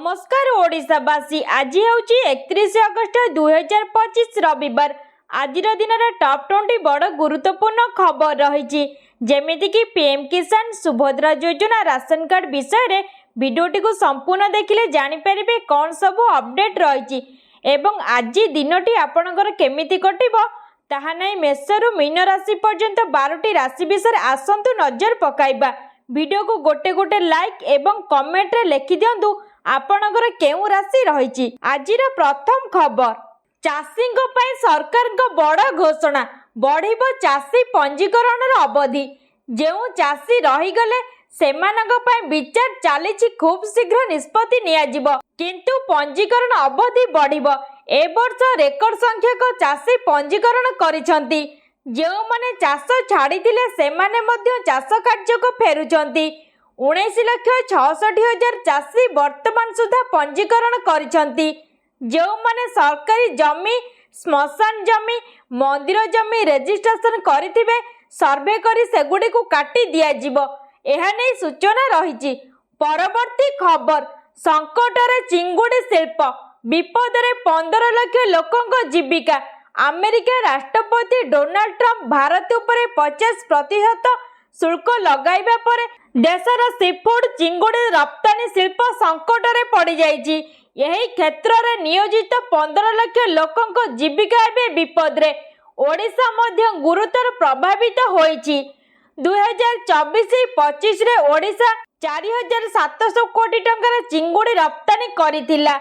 नमस्कार ओडिशावासी आज हूँ 31 अगस्ट 2025 रविवार। आज दिन टॉप 20 बड़ गुरुत्वपूर्ण खबर रही जमीक पीएम किसान सुभद्रा योजना राशन कार्ड विषय रे भिडियोटी को संपूर्ण देखिले जानीपर कौन सब अपडेट रही एवं आज दिनटी आपणकर केमिति कटिबो ताहा नहीं मेषरु मीन राशि पर्यंत 12टी राशि विषय आसंतु नजर पकाइबा। वीडियो को गोटे गोटे लाइक एवं कमेंट रे लिखि दियंतु आपणकर केउ राशि रही। आजिर प्रथम खबर चाषी सरकार बड़ घोषणा बढ़िबो चाषी पंजीकरण अवधि। जेउ चाषी रहीगले सेमानक पय विचार चली खूब शीघ्र निष्पत्ति नियाजिबो किंतु पंजीकरण अवधि बढ़िबो। ए वर्ष रेकर्ड संख्यक चाषी पंजीकरण करिसंती। जेउमाने चाष छाड़िथिले सेमाने मध्य चाष कार्य को फेरुचंती। 19,66,000 चाषी वर्तमान सुधा पंजीकरण करिसंती। जेउमाने सरकारी जमी श्मशान जमी मंदिर जमी रेजिस्ट्रेशन करिथिबे सर्वे करी सेगुडी को काटी दिया जिवो। एहा नै सूचना रही। परवर्ती खबर संकटरे चिंगुड़ी शिल्प विपदरे 15 लाख लोकंक जीविका। अमेरिका राष्ट्रपति डोनाल्ड ट्रंप भारत उपरे 50% शुल्क लगाइबा परे देशर सीफूड चिंगुड़ी रप्तानी शिल्प संकटरे पड़ी जाइछि। यही क्षेत्र में नियोजित 15 लाख लोकंक जीविका एबे विपदरे। ओडिशा मध्य गुरुतर प्रभावित होइछि। 2024-25 रे ओडिशा 4,700 कोटी टंकार चिंगुड़ी रप्तानी करिथिला।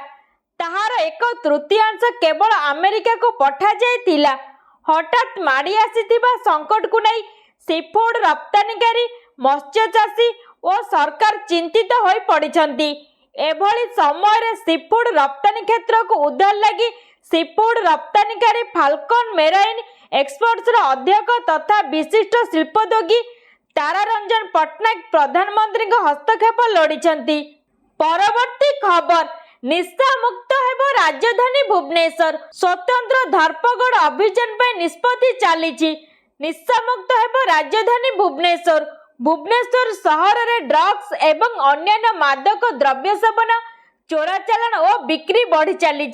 ताहार 1/3 केवल अमेरिका को पठा जाइथिला। हठात माड़ी आसीथिबा संकट को नहीं सीफूड रप्तानीकारी मत्स्य चाषी और सरकार चिंतित होई पड़िछंती। एभली समय सीफूड रप्तानी क्षेत्र को उद्धार लगी सीफूड रप्तानीकारी फाल्कन मेराइन एक्सपोर्ट्स अध्यक्ष तथा विशिष्ट शिल्पोद्योगी तारारंजन पट्टनायक प्रधानमंत्री हस्तक्षेप लोड़िछंती। परवर्ती खबर निशा मुक्त हेबो राजधानी भुवनेश्वर। स्वतंत्र धरपकड़ अभियान पर निष्पत्ति चली। निशा मुक्त हेबो राजधानी भुवनेश्वर। भुवनेश्वर सहर में ड्रग्स एवं अन्य मादक द्रव्य सेवन चोराचालान और बिक्री बढ़ी चली।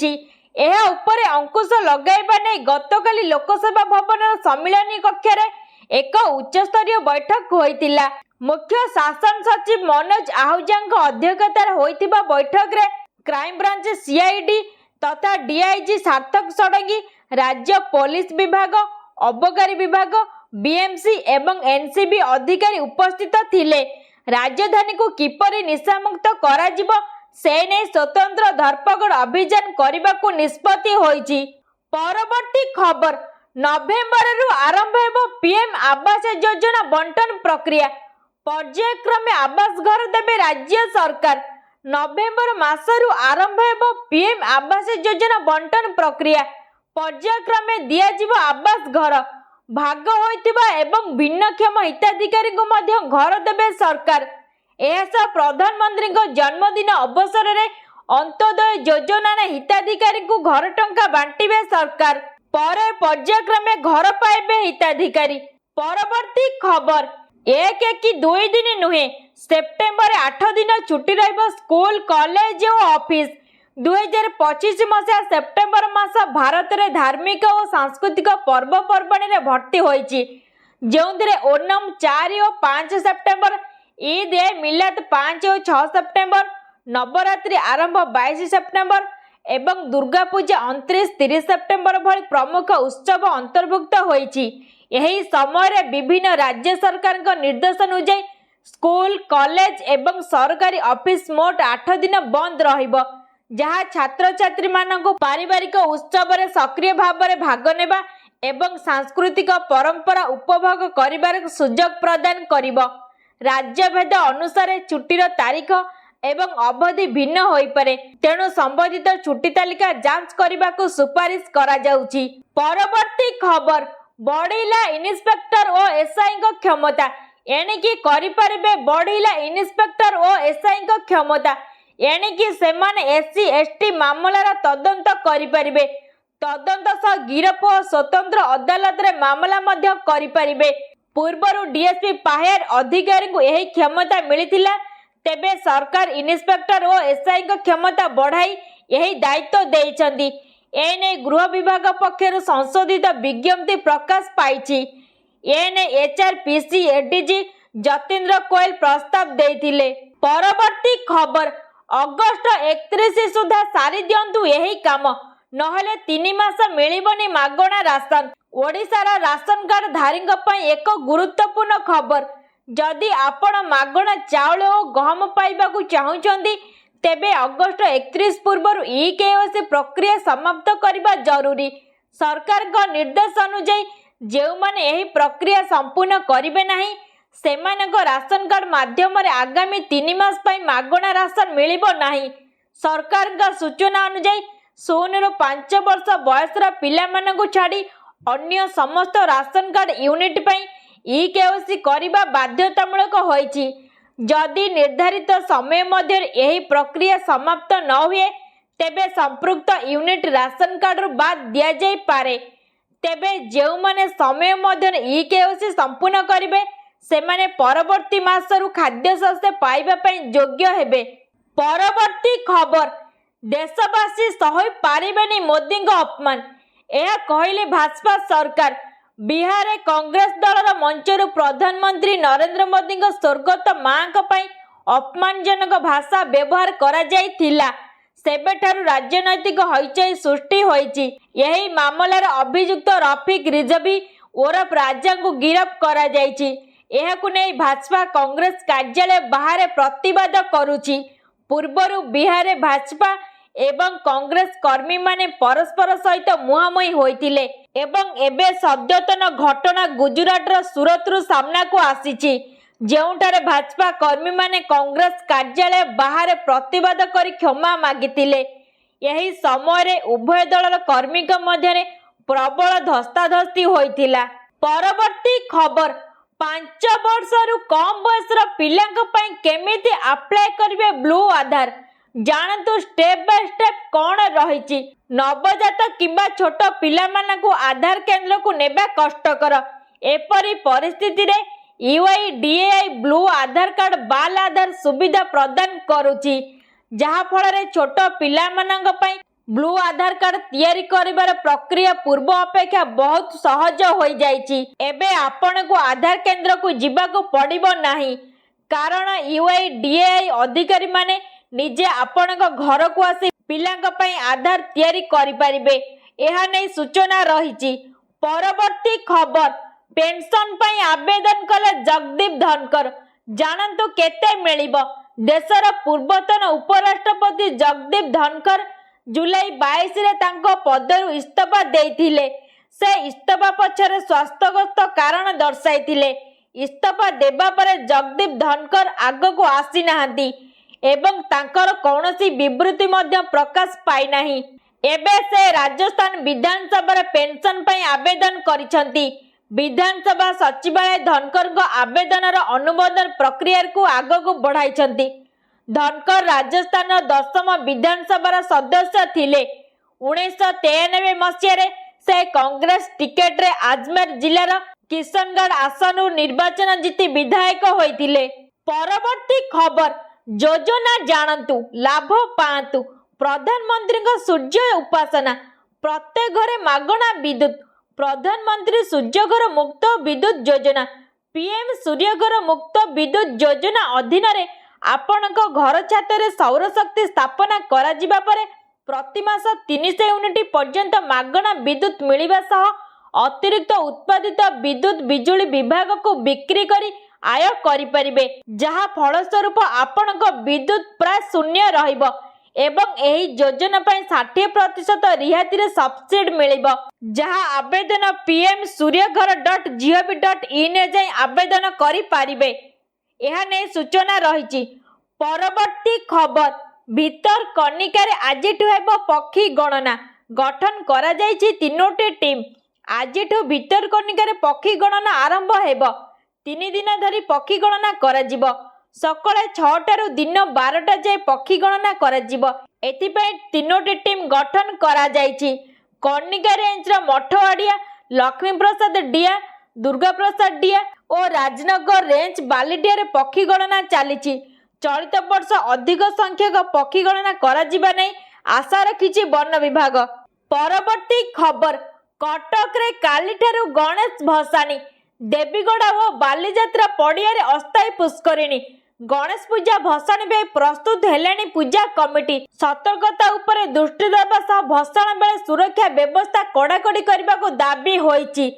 यह उपरे अंकुश लगाइबा नै गतकाली लोकसभा भवन सम्मिलनी कक्ष रे एक उच्चस्तरीय बैठक होइतिला। मुख्य शासन सचिव मनोज आहूजा अध्यक्षतार होइतिबा बैठक रे क्राइम ब्रांच सीआईडी तथा डीआईजी सार्थक षडंगी राज्य पुलिस विभाग अबकारी विभाग बीएमसी एवं एनसीबी अधिकारी उपस्थित थिले। राजधानी को किपरि निशामुक्त करा जिवो से नै स्वतंत्र धरपकड़ अभियान करने को निष्पत्ति होइछि। परवर्ती खबर नवेम्बर रु आरंभ हेबो पीएम आवास योजना बंटन प्रक्रिया। पर्यायक्रमे आवास घर देबे राज्य सरकार। नवेम्बर मासरु आरंभ हेबो पीएम आवास योजना बंटन प्रक्रिया। पर्यायक्रमे दिया जिवो आवास घर। भाग होइतिबा एवं भिन्नक्षम हिताधिकारी को मध्य घर देबे सरकार। एसा प्रधानमंत्री जन्मदिन अवसर में अंत्योदय योजना ने हिताधिकारी को घर टंका बांटिबे सरकार। परे पर्यायक्रमे घर पाइबे हिताधिकारी। परवर्ती खबर 1-2 दिन नुहे सेप्टेम्बर 8 दिन छुट्टी रहिबो स्कूल कॉलेज और ऑफिस। 2025 मसीहा सेप्टेम्बर मास भारत में धार्मिक और सांस्कृतिक पर्वपर्वाणी रे भर्ती होइछि। जोंदिरे ओणम 4 और 5 सेप्टेम्बर, ईद ए मिलाद 5 और 6 सेप्टेम्बर, नवरात्रि आरंभ 22 सेप्टेम्बर एवं दुर्गा पूजा 29-30 सेप्टेम्बर भली प्रमुख उत्सव अंतर्भुक्त होइछि। यही समय रे विभिन्न राज्य सरकार निर्देश अनुसार स्कूल कॉलेज एवं सरकारी ऑफिस मोट 8 दिन बंद रहिबो, जहाँ छात्र छात्री मानक पारिवारिक उत्सव रे सक्रिय भाव में भाग नेबा एवं सांस्कृतिक परंपरा उपभोग करिबार सुजोग प्रदान करिबो। राज्यभेद अनुसार छुट्टीर तारीख एवं अवधि भिन्न होई पारे, तेणु संबंधित छुट्टी तालिका जांच करने को सुपारिश करा जाउची। परवर्ती खबर बढ़िला इन्स्पेक्टर और एसआई क्षमता। एणिकी करिपारिबे बढ़िला इन्स्पेक्टर और एसआई क्षमता। एणिकी सेमाने एससी एसटी मामलार तदंत करिपारिबे। तदंत सह गिरफ और स्वतंत्र अदालत रे मामला मध्य करिपारिबे। पूर्वरु डीएसपी पाहेर अधिकारी को यही क्षमता मिलिथिला, तेबे सरकार इन्स्पेक्टर और एसआई क्षमता बढ़ाई यही दायित्व देइछंदी। एने गृह विभाग पक्षर संशोधित विज्ञप्ति प्रकाश पाई। एने एचआरपीसी एडीजी जतीन्द्र कोयल प्रस्ताव देइथिले। परवर्ती खबर अगस्त 31 सुधा सारी दियंतु यही काम, नहले 3 मास मिलिबनी मागणा राशन। ओडिशार राशन कार्ड धारी एक गुरुत्वपूर्ण खबर। जदि आपण मागणा चाउल और गहम पाइबाकू चाहुचंदी तेबे अगस्त 31 पूर्व ई-केवाईसी प्रक्रिया समाप्त करने जरूरी। सरकार निर्देश अनुसार जो माने यही प्रक्रिया संपूर्ण करिवे नहीं सेमानक राशन कार्ड माध्यम आगामी 3 मास पई मागणा राशन मिलिबो नहीं। सरकार सूचना अनुसार 0 ରୁ 5 वर्ष बयसर पिलामानकु छाड़ी अन्य समस्त राशन कार्ड यूनिट पई ई-केवाईसी करबा बाध्यतामूलक होईछि। जदि निर्धारित समय मध्य यही प्रक्रिया समाप्त न हुए तेबे संपृक्त यूनिट राशन कार्ड बाद दिया जाई पारे। तेबे जो माने समय मध्य ई-केवाईसी संपूर्ण करिवे सेमाने परवर्ती मासरु खाद्य शस्य पाइबा पई योग्य हेबे। परवर्ती खबर देशवासी सही पारिबेनी मोदी अपमान, यह कहले भाजपा सरकार। बिहार कांग्रेस दलर मंचर प्रधानमंत्री नरेंद्र मोदी स्वर्गत मां अपमानजनक भाषा व्यवहार करा जाइथिला। सेबेठारु राजनैतिक हईचई सृष्टि होईची। यही मामलार अभियुक्त रफिक रिजवी ओरफ राजा को गिरफ्त करा जाइची। एहाकु नै भाजपा कांग्रेस कार्यालय बाहर प्रतिवाद करुची। पूर्वरु बिहार भाजपा एवं कांग्रेस कर्मी माने परस्पर सहित मुहांमुही होइतिले एवं एबे सद्यतन घटना गुजरात सूरत रु सामना को आसीची, जेउटारे भाजपा कर्मी माने कांग्रेस कार्यालय बाहर प्रतिवाद करी क्षमा मागितिले। यही समय उभय दलर कर्मी मध्य प्रबल धस्ताधस्ती होइतिला। परवर्ती खबर 5 वर्षरु कम बयसर पिलांक पई केमिति अप्लाई करिवे ब्लू आधार, जानतु स्टेप बाय स्टेप कौन रही। नवजात किंबा छोट पिला मानकु आधार केंद्र को नेबा कष्टकर। एपरी परिस्थिति रे यूआईडीएआई ब्लू आधार कार्ड बाल आधार सुविधा प्रदान करुची, जहा फल रे छोट पिला मानक पई ब्लू आधार कार्ड तैयारी करिवार प्रक्रिया पूर्व अपेक्षा बहुत सहज हो जाइछि। एबे आपण को आधार केंद्र को जिबाको पड़िबो नाही, कारण यूआईडीएआई अधिकारी माने निजे आपणक घर को आसी पिलांक पई आधार तैयारी करि परिबे। एहा नै सूचना रहिछि। परवर्ती खबर पेंशन पई आवेदन कले जगदीप धनकर, जानंतु केते मिलिबो। देशर पूर्वतन उपराष्ट्रपति जगदीप धनकर जुलाई 22 रे तांको पदरु इस्तीफा देइथिले। से इस्तीफा पछरे स्वास्थ्यगत कारण दर्शाइथिले। इस्तीफा देबा परे जगदीप धनकर आगको आसी नाहंती एवं तांकर कौनसी विवृत्ति मध्य प्रकाश पाई नाही। एबे से राजस्थान विधानसभा पेंशन पई आवेदन करिसंती। विधानसभा सचिवालय धनकर आवेदन अनुमोदन प्रक्रिया को आगको बढ़ाइछंती। धनकर राजस्थान 10म विधानसभा सदस्य थिले। 1993 मसीह से कांग्रेस टिकेट रे अजमेर जिलार किशनगढ़ आसन निर्वाचन जीति विधायक होइतिले। परवर्ती खबर योजना जानतु लाभ पातु। प्रधानमंत्री सूर्य उपासना, प्रत्येक घरे मागणा विद्युत। प्रधानमंत्री सूर्यघर मुक्त विद्युत योजना पीएम सूर्यघर मुक्त विद्युत योजना अधीन रे आपणक घर छाତରେ सौर शक्ति स्थापना करा जिबा परे प्रति मास 300 यूनिट पर्यंत मागणा विद्युत मिलिबा सह अतिरिक्त उत्पादित विद्युत बिजुली विभाग को बिक्री करी आय करि परिबे, जहा फलस्वरूप आपणक विद्युत प्राय शून्य रहिबो एवं एही योजना पई 60% रिहाती रे सब्सिडी मिलिबो, जहा आवेदन pmsuryaghar.gov.in जाई आवेदन करि पारिबे। एहा नै सूचना रहिछि। परवर्ती खबर भीतर कनिकारे आजिठु हेबो पक्षी गणना, गठन करा जाइछि 3टी टीम। आजिठु भीतर कनिकारे पक्षी गणना आरंभ हेबो। 3 दिन धरी पक्षी गणना करा जिवो। सकाळे 6टारु दिन 12टा जाय पक्षी गणना करा जिवो। एथिपई 3टी टीम गठन करा जाइछि। कनिका रेंज रो मठवाड़िया, लक्ष्मी प्रसाद डिया, दुर्गा प्रसाद डिया और राजनगर रेंज बालीडिया रे पक्षी गणना चलीछि। चलित वर्ष अधिक संख्यक पक्षी गणना कराजिबा नै आशा रखिछि वन विभाग। परवर्ती खबर कटक रे कालीठारु गणेश भसाणी देवीगड़ा और बालीजात्रा पड़ियारे अस्थायी पुष्करिणी गणेश पूजा भसाणी पे प्रस्तुत हेलेनी पूजा कमिटी सतर्कता उपरे दृष्टि देवा सह भसाण बेले सुरक्षा व्यवस्था कड़ाकड़ी करने को दाबी होईछि।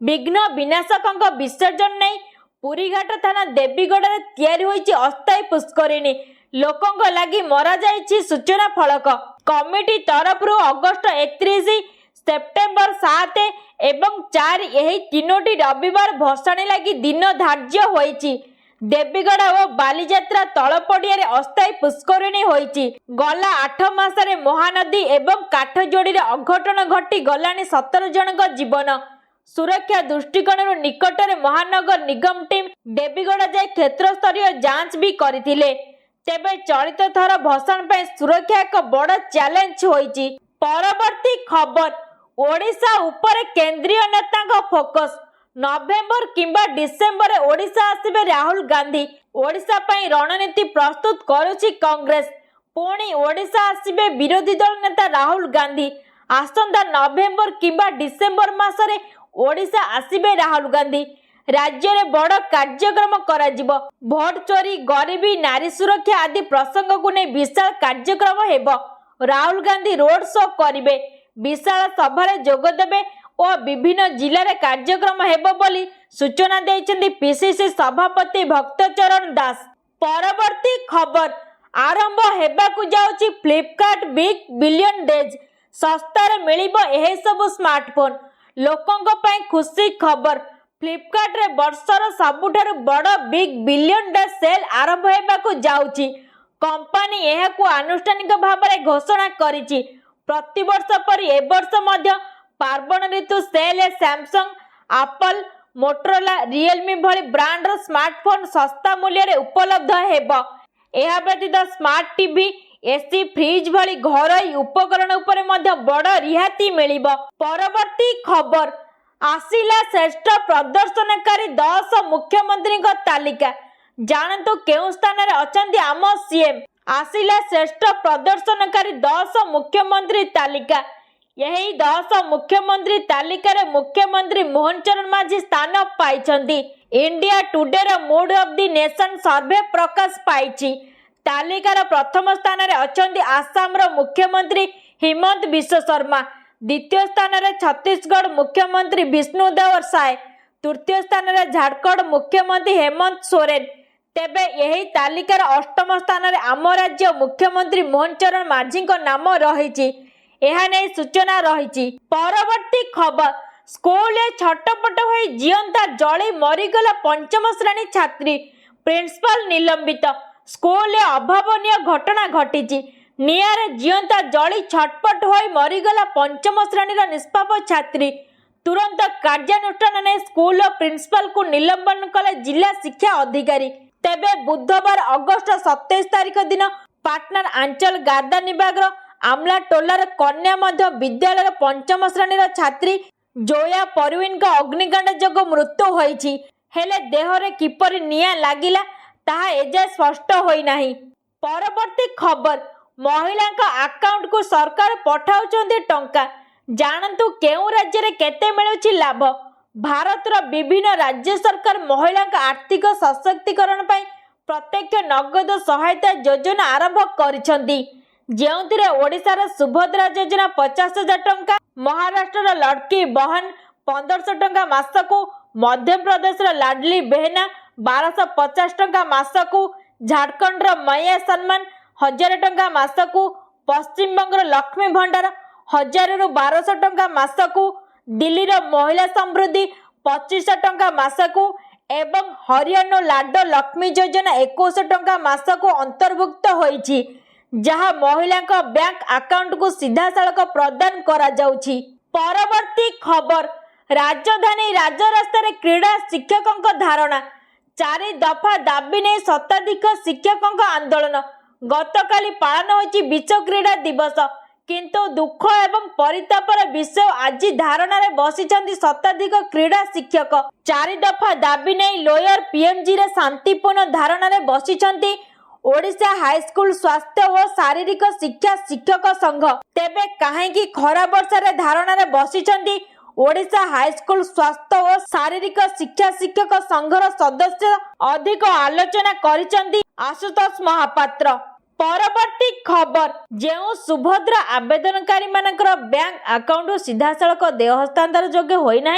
विघ्न विनाशक विसर्जन नहीं पुरीघाट थाना देवीगड़ा तैयारी होईछि अस्थायी पुष्करिणी लोकों लगी मरा जाइछि सूचना फलक कमिटी तरफ अगस्ट 31 सेप्टेम्बर 7 एवं 4 यही तीनोटी रविवार भसाणी लगी दिन धार्य होईछि। देवीगड़ा और बालीजात्रा तल पड़ियारे अस्थायी पुष्करिणी होईछि। गला 8 मासरे महानदी एवं काठजोड़ी अघटन घटी गलानी 17 जनक जीवन सुरक्षा दृष्टिकोण निकटरे महानगर निगम टीम देवीगड़ा जाए क्षेत्र स्तरीय जांच भी करथिले। तेबे चलित थर भसाण पे सुरक्षा एक बड़ चैलेंज होईछि। परवर्ती खबर ओडिशा उपरे केंद्रीय नेता फोकस नवेम्बर किंबा डिसेम्बर ओडिशा आसिबे राहुल गांधी ओडिशा पई रणनीति प्रस्तुत करुछि कांग्रेस पुणी ओडिशा आसिबे विरोधी दल नेता राहुल गांधी आसंता नवेम्बर किंबा डिसेम्बर मासरे ओडिशा आसिबे राहुल गांधी राज्य में बड़ कार्यक्रम कराजिबो भोट चोरी गरीबी नारी सुरक्षा आदि प्रसंग को नहीं विशाल कार्यक्रम हेबो। राहुल गांधी रोड शो करिवे विशाल सभारे जोग देबे और विभिन्न जिले कार्यक्रम हेबो बोली सूचना देइछन्ती पीसीसी सभापति भक्तचरण दास। परवर्ती खबर आरंभ हेबाकु जाउची फ्लिपकार्ट बिग बिलियन डेज सस्तारे मिलिबो एहे सब स्मार्टफोन लोकंक पई खुशी खबर फ्लिपकार्ट रे वर्षर सबुठारु बड़ बिग बिलियन डे सेल आरंभ हेबाकु जाउची कंपनी एहाकु आनुष्ठानिक भाबरे घोषणा करिछि। प्रति वर्ष परि ए वर्ष मध्य पार्वण ऋतु sale Samsung Apple Motorola Realme भली ब्रांड स्मार्टफोन सस्ता मूल्य रे उपलब्ध हेबो। एहा व्यतीत स्मार्ट टीवी एसी फ्रिज भली घरोई उपकरण उपरे मध्य बड़ रिहाती मिलिबो। परवर्ती खबर आसिला श्रेष्ठ प्रदर्शनकारी 10 मुख्यमंत्री तालिका जानतु केउ स्थान रे अछंती आम सीएम आसिला श्रेष्ठ प्रदर्शनकारी 10 मुख्यमंत्री तालिका यही 10 मुख्यमंत्री तालिका रे मुख्यमंत्री मोहन चरण माझी स्थान पाइछंती। इंडिया टुडे रो mood of the nation survey प्रकाश पाइछि तालिकार प्रथम स्थान रे अछंती आसाम रो मुख्यमंत्री हिमंत विश्व शर्मा द्वितीय स्थान रे छत्तीसगढ़ मुख्यमंत्री विष्णुदेव साय तृतीय स्थान रे झारखंड मुख्यमंत्री हेमंत सोरेन तेबे यही तालिकार अष्टम स्थान रे आम राज्य मुख्यमंत्री मोहन चरण माझी नाम रही सूचना रही। परवर्ती खबर स्कूल छटपट हो जीवंता जली मरीगला पंचम श्रेणी छात्री प्रिंसिपल निलंबित स्कूल अभावनीय घटना घटी निआरे जीवंता जली छटपट हो मरीगला पंचम श्रेणी निष्पाप छात्री तुरंत कार्यानुष्ठान ने स्कूल प्रिंसिपल को निलंबन कले जिला शिक्षा अधिकारी। तेबे बुधवार अगस्ट 27 तारिख दिन पाटनार आंचल गार्दा विभाग आमला टोलार कन्या मध्य विद्यालय पंचम श्रेणी छात्री जोया परवीन का अग्निकांड जोग मृत्यु होईछि हेले देहरे किपरि निया लागिला ताहा एजाय स्पष्ट होई नाही। परवर्ती खबर महिला का अकाउंट को सरकार पठाउचंती टंका जानतु केउ राज्य रे केते मिलुछि लाभ। भारतर विभिन्न राज्य सरकार महिला का आर्थिक सशक्तिकरण पई प्रत्यक्ष नगद सहायता योजना आरंभ करिसंती जेउथिरे ओडिशार सुभद्रा योजना 50,000 टंका महाराष्ट्र लड़की बहन 1500 टंका मासकू मध्य प्रदेश लाडली बेहना 1250 टंका मासकू झारखंड मैया सम्मान 1000 टंका मासकू पश्चिम बंग लक्ष्मी भंडार 1000 रु 1200 टंका मासकू दिल्ली महिला समृद्धि 2500 टंका मासकू एवं हरियाणा लाड लक्ष्मी योजना 21 टंका मासकू अंतर्भुक्त होईछि जहाँ महिला बैंक अकाउंट को सीधा सड़क प्रदान करा जाउछि। परवर्ती खबर राजधानी राजरास्ता क्रीड़ा शिक्षकों धारणा 4 दफा दाबी नहीं शताधिक शिक्षकों आंदोलन गतकाली पालन होइछि विश्व क्रीड़ा दिवस किंतु दुख एवं परितापर विषय आज धारणा रे बसिचंती शताधिक क्रीड़ा शिक्षक 4 दफा दाबी नहीं लोयर पीएमजी रे शांतिपूर्ण धारणा रे बसिचंती ओडिशा हाईस्कूल स्वास्थ्य और शारीरिक शिक्षा शिक्षक संघ। तेबे काहेकि खरा वर्षा धारणा बसिଛନ୍ତି ओडिशा हाईस्कूल स्वास्थ्य और शारीरिक शिक्षा शिक्षक संघर सदस्य अधिक आलोचना करिଛନ୍ତି आशुतोष महापात्र। परवर्ती खबर, जो सुभद्रा आवेदनकारी मानकर बैंक अकाउंट सीधा सड़क देय हस्तांतर योग्य होना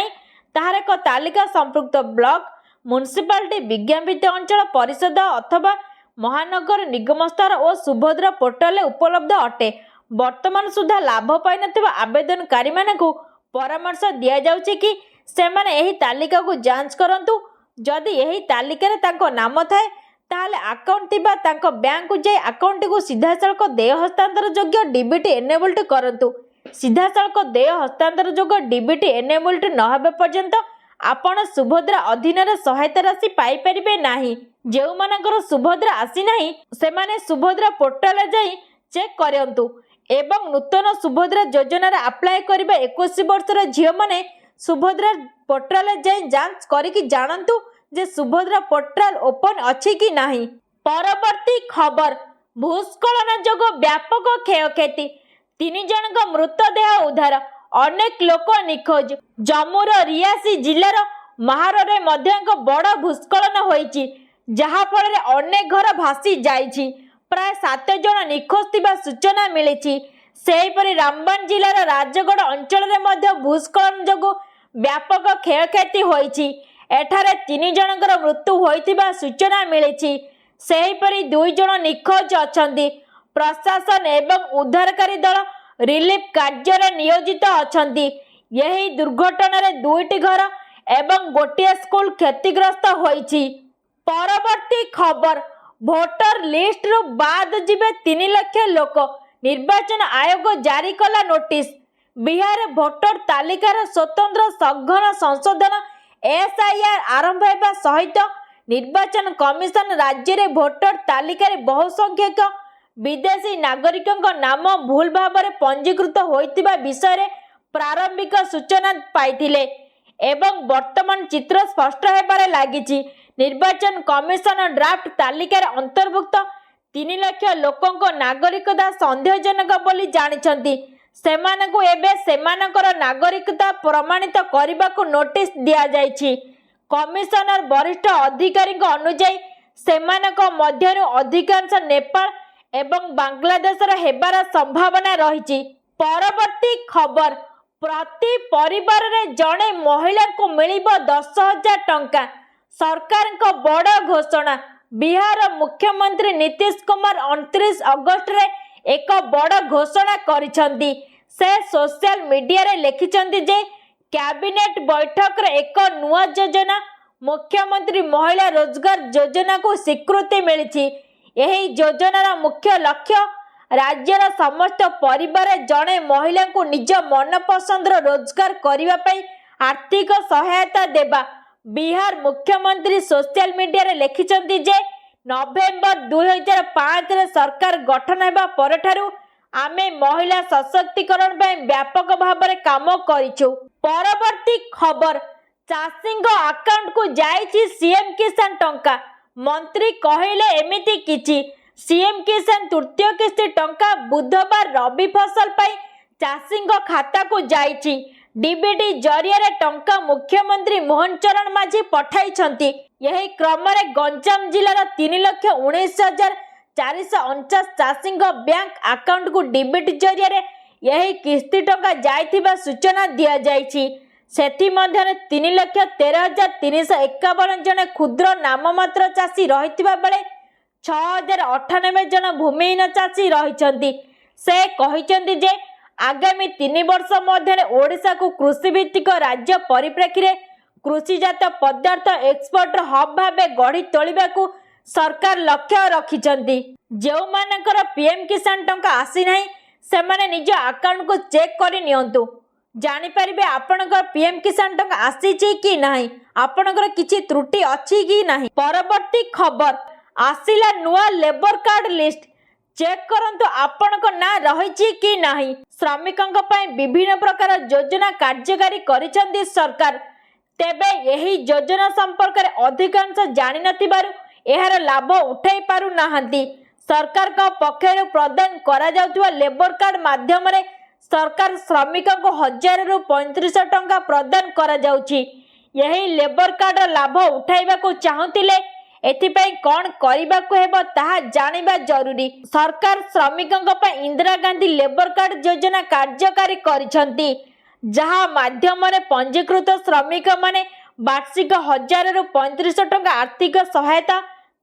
तार एक तालिका संपृक्त ब्लॉक म्युनिसिपालिटी विज्ञापित अंचल परिषद अथवा महानगर निगम स्तर और सुभद्रा पोर्टाल उपलब्ध अटे। वर्तमान सुधा लाभ पाई आवेदनकारी मानकु परामर्श दिया जाउछि कि सेमाने एही तालिका को जांच करंतु। जदि एही तालिका रे तांको नाम थाए ताहले अकाउंट थिबा तांको बैंक को जाई अकाउंट को सीधा सड़क देय हस्तांतर योग्य डीबीटी एनेबल्ड करंतु। सीधा सड़क देय हस्तांतर योग्य डीबीटी एनेबल्ड न हेबा पर्यंत आपण सुभद्रा अधीन रे सहायता राशि पाई परिबे नाही। जेउ मानकर सुभद्रा आसी नाही सेमाने सुभद्रा पोर्टल जाई चेक करंतु एवं नूतन सुभद्रा योजना रे अप्लाई करिबा 21 वर्षर झियो माने सुभद्रा पोर्टल जाई जांच करिकि जानंतु जे सुभद्रा पोर्टल ओपन अछि कि नाही। परवर्ती खबर, भूस्खलन जोग व्यापक क्षयक्षति, 3 जनक मृतदेह उद्धार, अनेक लोक निखोज। जम्मूर रियासी जिल्लार महारे मध्य एक बड़ भूस्खलन होईछि जहा फल अनेक घर भासी जाइछि। प्राय 7 जन निखोज थिबा सूचना मिलिछि। सेहीपरि रामबन जिल्लार राजगढ़ अंचल में मध्य भूस्खलन जोगु व्यापक क्षयक्षति होईछि। एठारे 3 जनकर मृत्यु होइथिबा सूचना मिलिछि। सेहीपरि 2 जन निखोज अछंती। प्रशासन एवं उद्धारकारी दल रिलीफ कार्य नियोजित अछंती। यही दुर्घटना रे 2टी घर एवं गोटिए स्कूल क्षतिग्रस्त होईछि। परवर्ती खबर, भोटर लिस्ट रु बाद जिबे 3 लाख लोक, निर्वाचन आयोग जारी कला नोटिस। बिहार भोटर तालिकार स्वतंत्र सघन संशोधन एसआईआर आरंभ होगा सहित निर्वाचन कमिशन राज्य रे भोटर तालिकार बहु संख्यक विदेशी नागरिकों नाम भूल भाव में पंजीकृत होइतिबा विषय रे प्रारंभिक सूचना पाइथिले एवं वर्तमान चित्र स्पष्ट हेबारे लागिछि। निर्वाचन कमिशन ड्राफ्ट तालिकार अंतर्भुक्त 3 लाख लोकंको नागरिकता संदेहजनक बोली जानिछंती। सेमानकु एबे सेमानकर नागरिकता प्रमाणित करबाकू नोटिस दिया जाइछि। कमिशनर वरिष्ठ अधिकारी अनुसार सेमानक मध्यरु अधिकांश नेपाल एवं बांग्लादेश हेबार संभावना रहिछि। परवर्ती खबर, प्रति परिवार रे जणे महिला को मिलिबो 10,000 टंका, सरकार को बड़ घोषणा। बिहार मुख्यमंत्री नीतीश कुमार 29 अगस्त रे एक बड़ घोषणा करिसंती। से सोशल मीडिया रे लिखिसंती जे कैबिनेट बैठक रे एक नुआ योजना मुख्यमंत्री महिला रोजगार योजना को स्वीकृति मिली। यही योजनार मुख्य लक्ष्य राज्यर समस्त परिवार जड़े महिला को निज मनपसंद रोजगार करने पाई आर्थिक सहायता देबा। बिहार मुख्यमंत्री सोशल मीडिया रे लिखिसंती जे नवेम्बर 2005 रे सरकार गठन हेबा परठारु आमे महिला सशक्तिकरण पे व्यापक भाव में काम करिछु। परवर्ती खबर, चाषी अकाउंट को जाइछि सीएम किसान टंका, मंत्री कहिले एमिति किछि। सीएम किसान तृतीय किस्ती टंका बुधवार रबी फसल पाई चाषी खाता को जाइछि। डीबीटी जरिया रे टंका मुख्यमंत्री मोहन चरण माझी पठाइछंती। यही क्रम में गंजाम जिलार 3,19,449 चाषी बैंक अकाउंट को डीबीटी जरिया रे यही किस्ती टंका जाइथिबा सूचना दिया जाइछि। सेथि मध्यरे 3,13,351 जन क्षुद्र नाममात्र चाषी रहिथिबा बेले 6,098 जन भूमिहीन चाषी रहिछंती। से कहिछंती जे आगामी 3 वर्ष मध्यरे ओडिशा को कृषि भित्तिक राज्य परिप्रेक्षी रे कृषिजात पदार्थ एक्सपोर्ट हब भाबे गढ़ी तोलिबाकू सरकार लक्ष्य रखिछंती। जेउ मानकर पीएम किसान टंका आसी नाही सेमाने निज अकाउंट को चेक करि नियंतु, जानि परिबे आपनकर पीएम किसान टंका आसीछि कि नाही, आपनकर किछि त्रुटि अछि कि नाही। परवर्ती खबर, आसिला नुआ लेबर कार्ड लिस्ट, चेक करंतु आपनकर ना रहिछि कि नाही। श्रमिकंक पय विभिन्न प्रकार योजना कार्यकारी करिसंती सरकार। तेबे यही योजना संपर्क रे अधिकांश जानि नथिबारु ଏହାର ଲାଭ ଉଠାଇ ପାରୁନାହାନ୍ତି। ସରକାରଙ୍କ ପକ୍ଷରୁ ପ୍ରଦାନ କରାଯାଉଥିବା ଲେବର କାର୍ଡ ମାଧ୍ୟମରେ ସରକାର ଶ୍ରମିକଙ୍କୁ 1000ରୁ 3500 ଟଙ୍କା ପ୍ରଦାନ କରାଯାଉଛି। ଏହି ଲେବର କାର୍ଡର ଲାଭ ଉଠାଇବାକୁ ଚାହୁଁଥିଲେ ଏଥିପାଇଁ କ'ଣ କରିବାକୁ ହେବ ତାହା ଜାଣିବା ଜରୁରୀ। ସରକାର ଶ୍ରମିକଙ୍କ ପାଇଁ ଇନ୍ଦିରା ଗାନ୍ଧୀ ଲେବର କାର୍ଡ ଯୋଜନା କାର୍ଯ୍ୟକାରୀ କରିଛନ୍ତି, ଯାହା ମାଧ୍ୟମରେ ପଞ୍ଜୀକୃତ ଶ୍ରମିକମାନେ ବାର୍ଷିକ 1000ରୁ 3500 ଟଙ୍କା ଆର୍ଥିକ ସହାୟତା,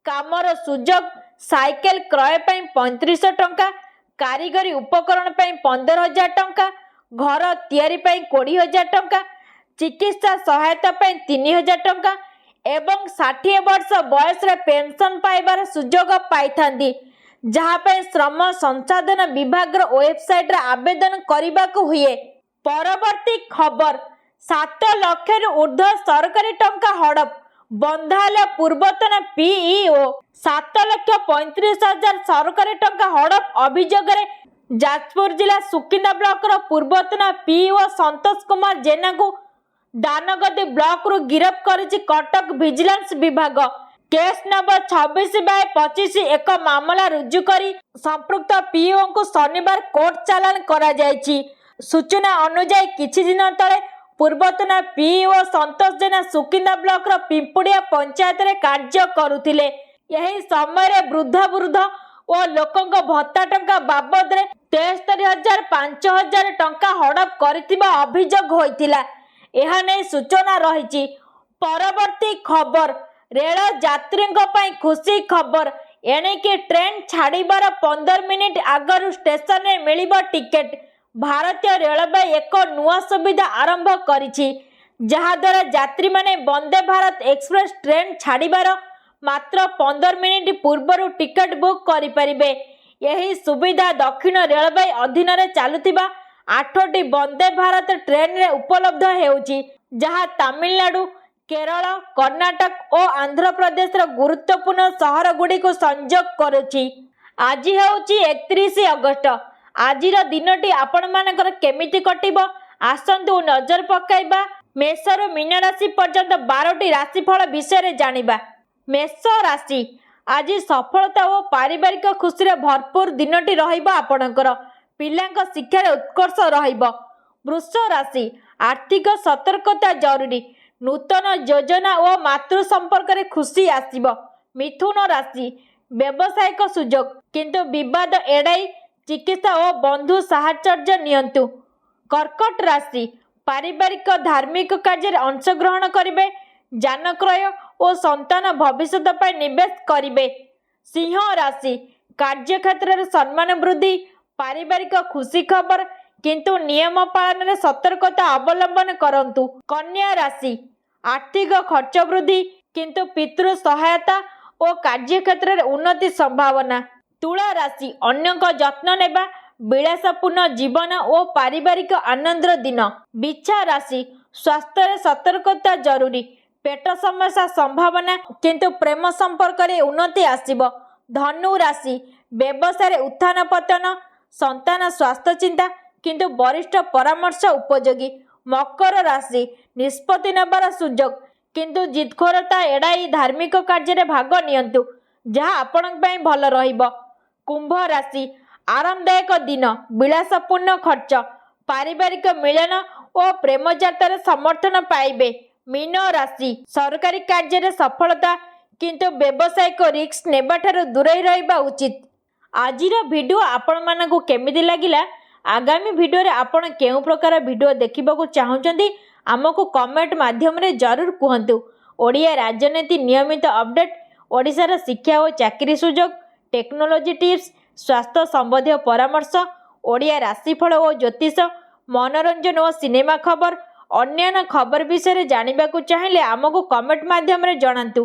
କାମର ସୁଯୋଗ, ସାଇକେଲ କ୍ରୟ ପାଇଁ 3500 ଟଙ୍କା, କାରିଗରୀ ଉପକରଣ ପାଇଁ 15000 ଟଙ୍କା, ଘର ତିଆରି ପାଇଁ 20000 ଟଙ୍କା, ଚିକିତ୍ସା ସହାୟତା ପାଇଁ 3000 ଟଙ୍କା ଏବଂ 60 ବର୍ଷ ବୟସରେ ପେନସନ ପାଇବାର ସୁଯୋଗ ପାଇଥାନ୍ତି, ଯାହା ପାଇଁ ଶ୍ରମ ସଂସାଧନ ବିଭାଗର ୱେବସାଇଟରେ ଆବେଦନ କରିବାକୁ ହୁଏ। ପରବର୍ତ୍ତୀ ଖବର, 7 ଲକ୍ଷରୁ ଉର୍ଦ୍ଧ୍ୱ ସରକାରୀ ଟଙ୍କା ହଡପ, ବନ୍ଧା ହେଲା ପୂର୍ବତନ ପିଇଓ। 7,35,000 ସରକାରୀ ଟଙ୍କା ହଡପ ଅଭିଯୋଗରେ ଯାଜପୁର ଜିଲ୍ଲା ସୁକିନ୍ଦା ବ୍ଲକର ପୂର୍ବତନ ପିଇଓ ସନ୍ତୋଷ କୁମାର ଜେନାଙ୍କୁ ଦାନଗଦି ବ୍ଲକରୁ ଗିରଫ କରିଛି କଟକ ଭିଜିଲାନ୍ସ ବିଭାଗ। କେସ୍ ନମ୍ବର 26/25 ଏକ ମାମଲା ରୁଜୁ କରି ସମ୍ପୃକ୍ତ ପିଇଓଙ୍କୁ ଶନିବାର କୋର୍ଟ ଚାଲାଣ କରାଯାଇଛି। ସୂଚନା ଅନୁଯାୟୀ କିଛି ଦିନ ତଳେ ପୂର୍ବତନ ପିଇଓ ସନ୍ତୋଷ ଜେନା ସୁକିନ୍ଦା ବ୍ଲକର ପିମ୍ପୁଡ଼ିଆ ପଞ୍ଚାୟତରେ କାର୍ଯ୍ୟ କରୁଥିଲେ। ଏହି ସମୟରେ ବୃଦ୍ଧ ଓ ଲୋକଙ୍କ ଭତ୍ତା ଟଙ୍କା ବାବଦରେ 73,000-5,000 ଟଙ୍କା ହଡପ କରିଥିବା ଅଭିଯୋଗ ହୋଇଥିଲା। ଏହା ନେଇ ସୂଚନା ରହିଛି। ପରବର୍ତ୍ତୀ ଖବର, ରେଳ ଯାତ୍ରୀଙ୍କ ପାଇଁ ଖୁସି ଖବର, ଏଣିକି ଟ୍ରେନ୍ ଛାଡ଼ିବାର 15 ମିନିଟ୍ ଆଗରୁ ଷ୍ଟେସନରେ ମିଳିବ ଟିକେଟ। ଭାରତୀୟ ରେଳବାଇ ଏକ ନୂଆ ସୁବିଧା ଆରମ୍ଭ କରିଛି, ଯାହାଦ୍ୱାରା ଯାତ୍ରୀମାନେ ବନ୍ଦେ ଭାରତ ଏକ୍ସପ୍ରେସ ଟ୍ରେନ୍ ଛାଡ଼ିବାର ମାତ୍ର 15 ମିନିଟ୍ ପୂର୍ବରୁ ଟିକେଟ ବୁକ୍ କରିପାରିବେ। ଏହି ସୁବିଧା ଦକ୍ଷିଣ ରେଳବାଇ ଅଧୀନରେ ଚାଲୁଥିବା 8ଟି ବନ୍ଦେ ଭାରତ ଟ୍ରେନରେ ଉପଲବ୍ଧ ହେଉଛି, ଯାହା ତାମିଲନାଡୁ, କେରଳ, କର୍ଣ୍ଣାଟକ ଓ ଆନ୍ଧ୍ରପ୍ରଦେଶର ଗୁରୁତ୍ୱପୂର୍ଣ୍ଣ ସହରଗୁଡ଼ିକୁ ସଂଯୋଗ କରୁଛି। ଆଜି ହେଉଛି 31 ଅଗଷ୍ଟ। ଆଜିର ଦିନଟି ଆପଣମାନଙ୍କର କେମିତି କଟିବ ଆସନ୍ତୁ ନଜର ପକାଇବା ମେଷରୁ ମୀନ ରାଶି ପର୍ଯ୍ୟନ୍ତ 12ଟି ରାଶିଫଳ ବିଷୟରେ ଜାଣିବା। ମେଷ ରାଶି, ଆଜି ସଫଳତା ଓ ପାରିବାରିକ ଖୁସିରେ ଭରପୁର ଦିନଟି ରହିବ ଆପଣଙ୍କର। ପିଲାଙ୍କ ଶିକ୍ଷାରେ ଉତ୍କର୍ଷ ରହିବ। ବୃଷ ରାଶି, ଆର୍ଥିକ ସତର୍କତା ଜରୁରୀ। ନୂତନ ଯୋଜନା ଓ ମାତୃ ସମ୍ପର୍କରେ ଖୁସି ଆସିବ। ମିଥୁନ ରାଶି, ବ୍ୟବସାୟିକ ସୁଯୋଗ, କିନ୍ତୁ ବିବାଦ ଏଡ଼ାଇ ଚିକିତ୍ସା ଓ ବନ୍ଧୁ ସାହଚର୍ଯ୍ୟ ନିଅନ୍ତୁ। କର୍କଟ ରାଶି, ପାରିବାରିକ ଧାର୍ମିକ କାର୍ଯ୍ୟରେ ଅଂଶଗ୍ରହଣ କରିବେ। ଯାନ କ୍ରୟ ଓ ସନ୍ତାନ ଭବିଷ୍ୟତ ପାଇଁ ନିବେଶ କରିବେ। ସିଂହ ରାଶି, କାର୍ଯ୍ୟକ୍ଷେତ୍ରରେ ସମ୍ମାନ ବୃଦ୍ଧି, ପାରିବାରିକ ଖୁସି ଖବର, କିନ୍ତୁ ନିୟମ ପାଳନରେ ସତର୍କତା ଅବଲମ୍ବନ କରନ୍ତୁ। କନ୍ୟା ରାଶି, ଆର୍ଥିକ ଖର୍ଚ୍ଚ ବୃଦ୍ଧି, କିନ୍ତୁ ପିତୃ ସହାୟତା ଓ କାର୍ଯ୍ୟକ୍ଷେତ୍ରରେ ଉନ୍ନତି ସମ୍ଭାବନା। ତୁଳା ରାଶି, ଅନ୍ୟଙ୍କ ଯତ୍ନ ନେବା, ବିଳାସପୂର୍ଣ୍ଣ ଜୀବନ ଓ ପାରିବାରିକ ଆନନ୍ଦର ଦିନ। ବିଛା ରାଶି, ସ୍ୱାସ୍ଥ୍ୟରେ ସତର୍କତା ଜରୁରୀ। ପେଟ ସମସ୍ୟା ସମ୍ଭାବନା, କିନ୍ତୁ ପ୍ରେମ ସମ୍ପର୍କରେ ଉନ୍ନତି ଆସିବ। ଧନୁ ରାଶି, ବ୍ୟବସାୟରେ ଉତ୍ଥାନ ପତନ, ସନ୍ତାନ ସ୍ୱାସ୍ଥ୍ୟ ଚିନ୍ତା, କିନ୍ତୁ ବରିଷ୍ଠ ପରାମର୍ଶ ଉପଯୋଗୀ। ମକର ରାଶି, ନିଷ୍ପତ୍ତି ନେବାର ସୁଯୋଗ, କିନ୍ତୁ ଜିଦଖୋରତା ଏଡ଼ାଇ ଧାର୍ମିକ କାର୍ଯ୍ୟରେ ଭାଗ ନିଅନ୍ତୁ, ଯାହା ଆପଣଙ୍କ ପାଇଁ ଭଲ ରହିବ। କୁମ୍ଭ ରାଶି, ଆରାମଦାୟକ ଦିନ, ବିଳାସପୂର୍ଣ୍ଣ ଖର୍ଚ୍ଚ, ପାରିବାରିକ ମିଳନ ଓ ପ୍ରେମ ଯାତ୍ରାରେ ସମର୍ଥନ ପାଇବେ। ମୀନ ରାଶି, ସରକାରୀ କାର୍ଯ୍ୟରେ ସଫଳତା, କିନ୍ତୁ ବ୍ୟବସାୟିକ ରିସ୍କ ନେବାଠାରୁ ଦୂରେଇ ରହିବା ଉଚିତ। ଆଜିର ଭିଡ଼ିଓ ଆପଣମାନଙ୍କୁ କେମିତି ଲାଗିଲା? ଆଗାମୀ ଭିଡ଼ିଓରେ ଆପଣ କେଉଁ ପ୍ରକାର ଭିଡ଼ିଓ ଦେଖିବାକୁ ଚାହୁଁଛନ୍ତି ଆମକୁ କମେଣ୍ଟ ମାଧ୍ୟମରେ ଜରୁର କୁହନ୍ତୁ। ଓଡ଼ିଆ ରାଜନୀତି ନିୟମିତ ଅପଡେଟ୍, ଓଡ଼ିଶାର ଶିକ୍ଷା ଓ ଚାକିରି ସୁଯୋଗ, ଟେକ୍ନୋଲୋଜି ଟିପ୍ସ, ସ୍ୱାସ୍ଥ୍ୟ ସମ୍ବନ୍ଧୀୟ ପରାମର୍ଶ, ଓଡ଼ିଆ ରାଶିଫଳ ଓ ଜ୍ୟୋତିଷ, ମନୋରଞ୍ଜନ ଓ ସିନେମା ଖବର, ଅନ୍ୟାନ୍ୟ ଖବର ବିଷୟରେ ଜାଣିବାକୁ ଚାହିଁଲେ ଆମକୁ କମେଣ୍ଟ ମାଧ୍ୟମରେ ଜଣାନ୍ତୁ।